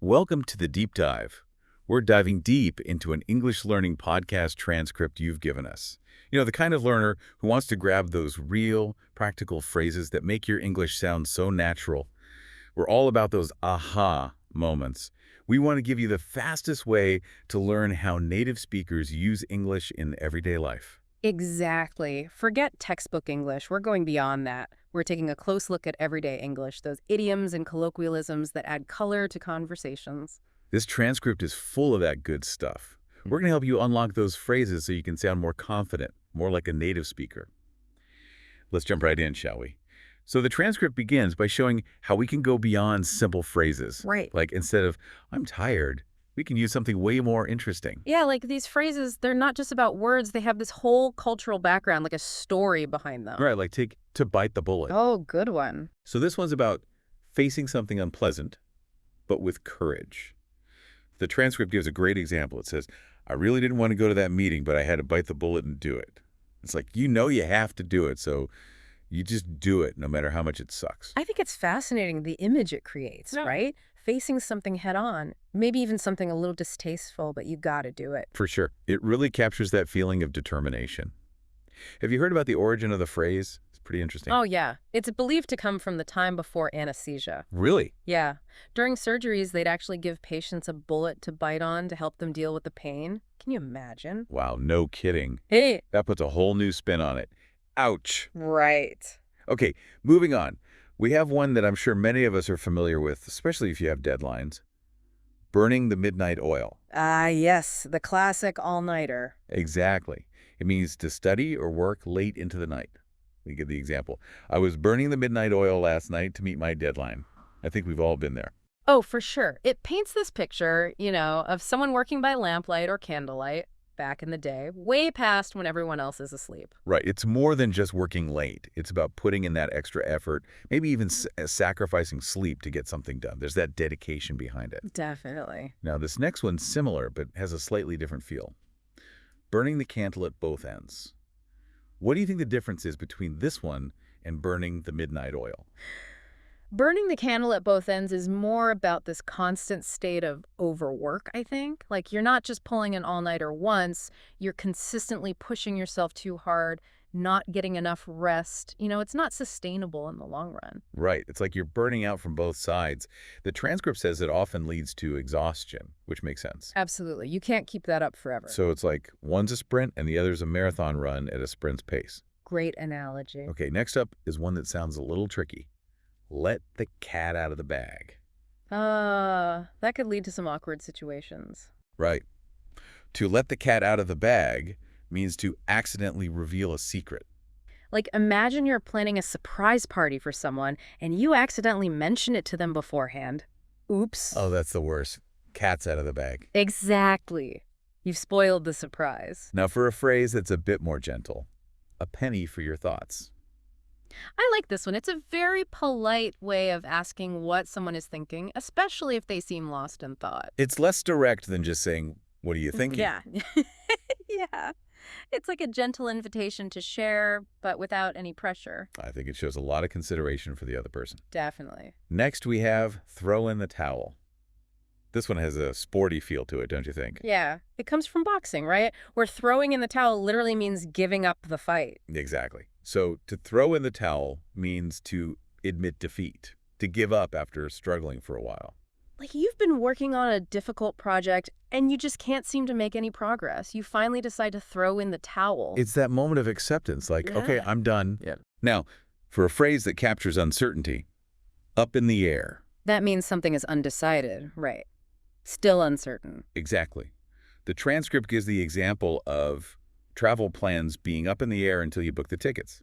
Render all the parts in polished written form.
Welcome to the Deep Dive. We're diving deep into an English learning podcast transcript you've given us. You know, the kind of learner who wants to grab those real, practical phrases that make your English sound so natural. We're all about those aha moments. We want to give you the fastest way to learn how native speakers use English in everyday life. Exactly. Forget textbook English. We're going beyond that. We're taking a close look at everyday English, those idioms and colloquialisms that add color to conversations. This transcript is full of that good stuff. We're going to help you unlock those phrases so you can sound more confident, more like a native speaker. Let's jump right in, shall we? So the transcript begins by showing how we can go beyond simple phrases. Right. Like instead of, I'm tired, we can use something way more interesting. Yeah, like these phrases, they're not just about words. They have this whole cultural background, like a story behind them. Right, like take to bite the bullet. Oh, good one. So this one's about facing something unpleasant, but with courage. The transcript gives a great example. It says, I really didn't want to go to that meeting, but I had to bite the bullet and do it. It's like, you know you have to do it, so you just do it no matter how much it sucks. I think it's fascinating the image it creates, right? Facing something head on, maybe even something a little distasteful, but you gotta do it. For sure. It really captures that feeling of determination. Have you heard about the origin of the phrase? It's pretty interesting. Oh, yeah. It's believed to come from the time before anesthesia. Really? Yeah. During surgeries, they'd actually give patients a bullet to bite on to help them deal with the pain. Can you imagine? Wow, no kidding. Hey. That puts a whole new spin on it. Ouch. Right. Okay, moving on. We have one that I'm sure many of us are familiar with, especially if you have deadlines. Burning the midnight oil. Ah, yes. The classic all-nighter. Exactly. It means to study or work late into the night. We give the example. I was burning the midnight oil last night to meet my deadline. I think we've all been there. Oh, for sure. It paints this picture, of someone working by lamplight or candlelight back in the day, way past when everyone else is asleep. Right. It's more than just working late. It's about putting in that extra effort, maybe even sacrificing sleep to get something done. There's that dedication behind it. Definitely. Now, this next one's similar, but has a slightly different feel. Burning the candle at both ends. What do you think the difference is between this one and burning the midnight oil? Burning the candle at both ends is more about this constant state of overwork, I think. Like, you're not just pulling an all-nighter once, you're consistently pushing yourself too hard, not getting enough rest. It's not sustainable in the long run. Right. It's like you're burning out from both sides. The transcript says it often leads to exhaustion, which makes sense. Absolutely. You can't keep that up forever. So it's like one's a sprint and the other's a marathon run at a sprint's pace. Great analogy. Okay, next up is one that sounds a little tricky. Let the cat out of the bag. That could lead to some awkward situations. Right. To let the cat out of the bag means to accidentally reveal a secret. Like, imagine you're planning a surprise party for someone and you accidentally mention it to them beforehand. Oops. Oh, that's the worst. Cat's out of the bag. Exactly. You've spoiled the surprise. Now for a phrase that's a bit more gentle. A penny for your thoughts. I like this one. It's a very polite way of asking what someone is thinking, especially if they seem lost in thought. It's less direct than just saying, what are you thinking? Yeah. Yeah. It's like a gentle invitation to share, but without any pressure. I think it shows a lot of consideration for the other person. Definitely. Next we have throw in the towel. This one has a sporty feel to it, don't you think? Yeah. It comes from boxing, right? Where throwing in the towel literally means giving up the fight. Exactly. So to throw in the towel means to admit defeat, to give up after struggling for a while. Like, you've been working on a difficult project and you just can't seem to make any progress. You finally decide to throw in the towel. It's that moment of acceptance, like, Yeah. okay, I'm done. Yeah. Now, for a phrase that captures uncertainty, up in the air. That means something is undecided, right? Still uncertain. Exactly. The transcript gives the example of travel plans being up in the air until you book the tickets.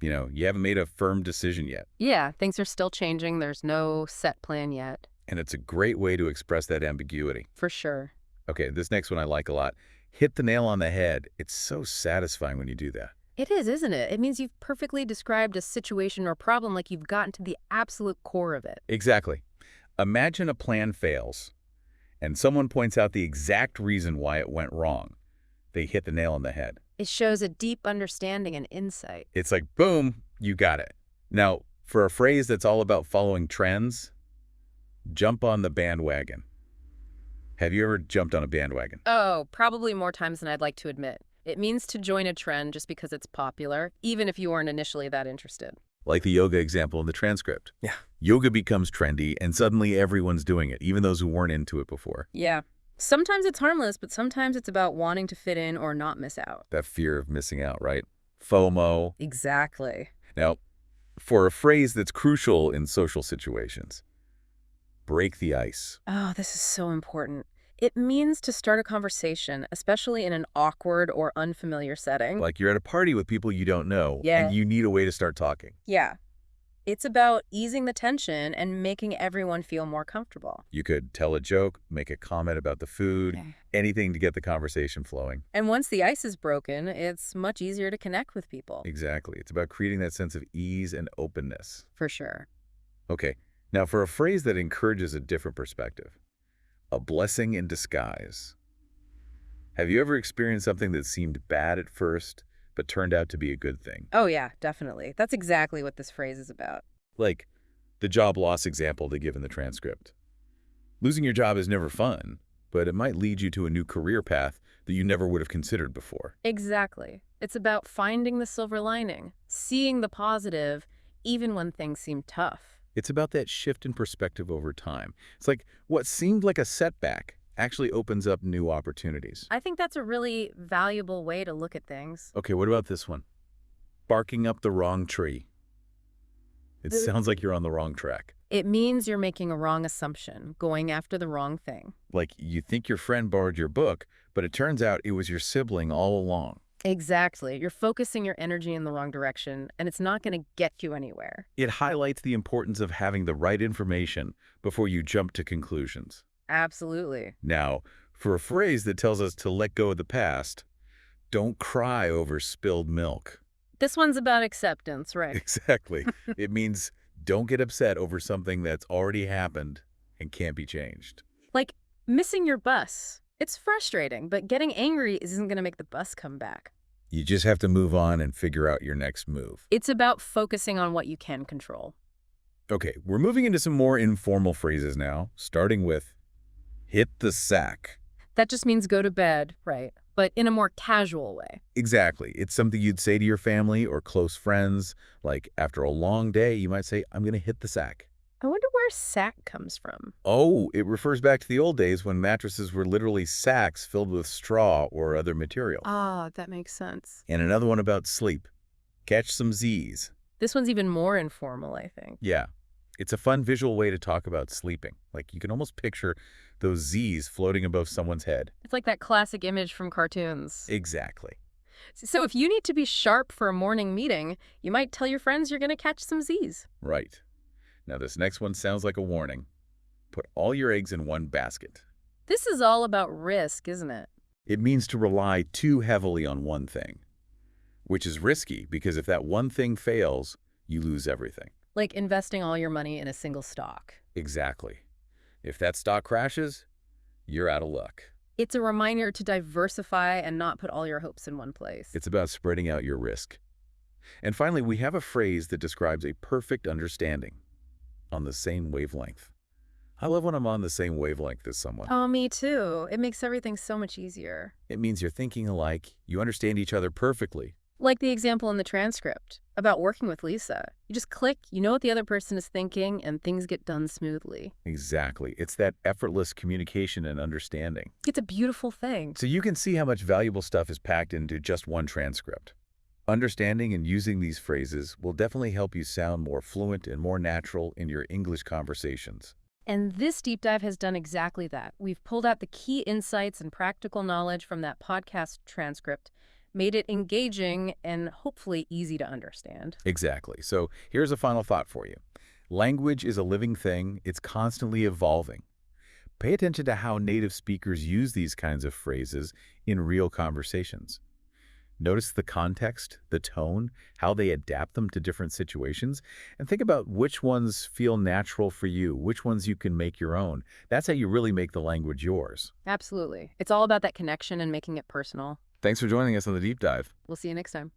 You haven't made a firm decision yet. Yeah, things are still changing. There's no set plan yet. And it's a great way to express that ambiguity. For sure. Okay, this next one I like a lot. Hit the nail on the head. It's so satisfying when you do that. It is, isn't it? It means you've perfectly described a situation or problem, like you've gotten to the absolute core of it. Exactly. Imagine a plan fails, and someone points out the exact reason why it went wrong. They hit the nail on the head. It shows a deep understanding and insight. It's like, boom, you got it. Now, for a phrase that's all about following trends, Jump on the bandwagon. Have you ever jumped on a bandwagon? Oh, probably more times than I'd like to admit. It means to join a trend just because it's popular, even if you weren't initially that interested. Like the yoga example in the transcript. Yeah. Yoga becomes trendy, and suddenly everyone's doing it, even those who weren't into it before. Yeah. Sometimes it's harmless, but sometimes it's about wanting to fit in or not miss out. That fear of missing out, right? FOMO. Exactly. Now, for a phrase that's crucial in social situations, break the ice. Oh, this is so important. It means to start a conversation, especially in an awkward or unfamiliar setting. Like you're at a party with people you don't know, Yeah. and you need a way to start talking. Yeah. It's about easing the tension and making everyone feel more comfortable. You could tell a joke, make a comment about the food, Yeah. anything to get the conversation flowing. And once the ice is broken, it's much easier to connect with people. Exactly. It's about creating that sense of ease and openness. For sure. Okay, now for a phrase that encourages a different perspective, a blessing in disguise. Have you ever experienced something that seemed bad at first, but turned out to be a good thing? Oh, yeah, definitely. That's exactly what this phrase is about. Like the job loss example they give in the transcript. Losing your job is never fun, but it might lead you to a new career path that you never would have considered before. Exactly. It's about finding the silver lining, seeing the positive, even when things seem tough. It's about that shift in perspective over time. It's like what seemed like a setback actually opens up new opportunities. I think that's a really valuable way to look at things. Okay, what about this one? Barking up the wrong tree. It sounds like you're on the wrong track. It means you're making a wrong assumption, going after the wrong thing. Like you think your friend borrowed your book, but it turns out it was your sibling all along. Exactly. You're focusing your energy in the wrong direction, and it's not going to get you anywhere. It highlights the importance of having the right information before you jump to conclusions. Absolutely. Now, for a phrase that tells us to let go of the past, don't cry over spilled milk. This one's about acceptance, right? Exactly. It means don't get upset over something that's already happened and can't be changed. Like missing your bus. It's frustrating, but getting angry isn't going to make the bus come back. You just have to move on and figure out your next move. It's about focusing on what you can control. Okay, we're moving into some more informal phrases now, starting with hit the sack. That just means go to bed, right? But in a more casual way. Exactly. It's something you'd say to your family or close friends. Like after a long day, you might say, I'm going to hit the sack. I wonder where sack comes from. Oh, it refers back to the old days when mattresses were literally sacks filled with straw or other material. Ah, that makes sense. And another one about sleep. Catch some Z's. This one's even more informal, I think. Yeah. It's a fun visual way to talk about sleeping. Like you can almost picture those Z's floating above someone's head. It's like that classic image from cartoons. Exactly. So if you need to be sharp for a morning meeting, you might tell your friends you're going to catch some Z's. Right. Now this next one sounds like a warning. Put all your eggs in one basket. This is all about risk, isn't it? It means to rely too heavily on one thing, which is risky because if that one thing fails, you lose everything. Like investing all your money in a single stock. Exactly. If that stock crashes, you're out of luck. It's a reminder to diversify and not put all your hopes in one place. It's about spreading out your risk. And finally, we have a phrase that describes a perfect understanding. On the same wavelength. I love when I'm on the same wavelength as someone. Oh, me too. It makes everything so much easier. It means you're thinking alike, you understand each other perfectly. Like the example in the transcript about working with Lisa. You just click, you know what the other person is thinking, and things get done smoothly. Exactly. It's that effortless communication and understanding. It's a beautiful thing. So you can see how much valuable stuff is packed into just one transcript. Understanding and using these phrases will definitely help you sound more fluent and more natural in your English conversations. And this deep dive has done exactly that. We've pulled out the key insights and practical knowledge from that podcast transcript, made it engaging and hopefully easy to understand. Exactly. So here's a final thought for you. Language is a living thing. It's constantly evolving. Pay attention to how native speakers use these kinds of phrases in real conversations. Notice the context, the tone, how they adapt them to different situations, and think about which ones feel natural for you, which ones you can make your own. That's how you really make the language yours. Absolutely. It's all about that connection and making it personal. Thanks for joining us on the Deep Dive. We'll see you next time.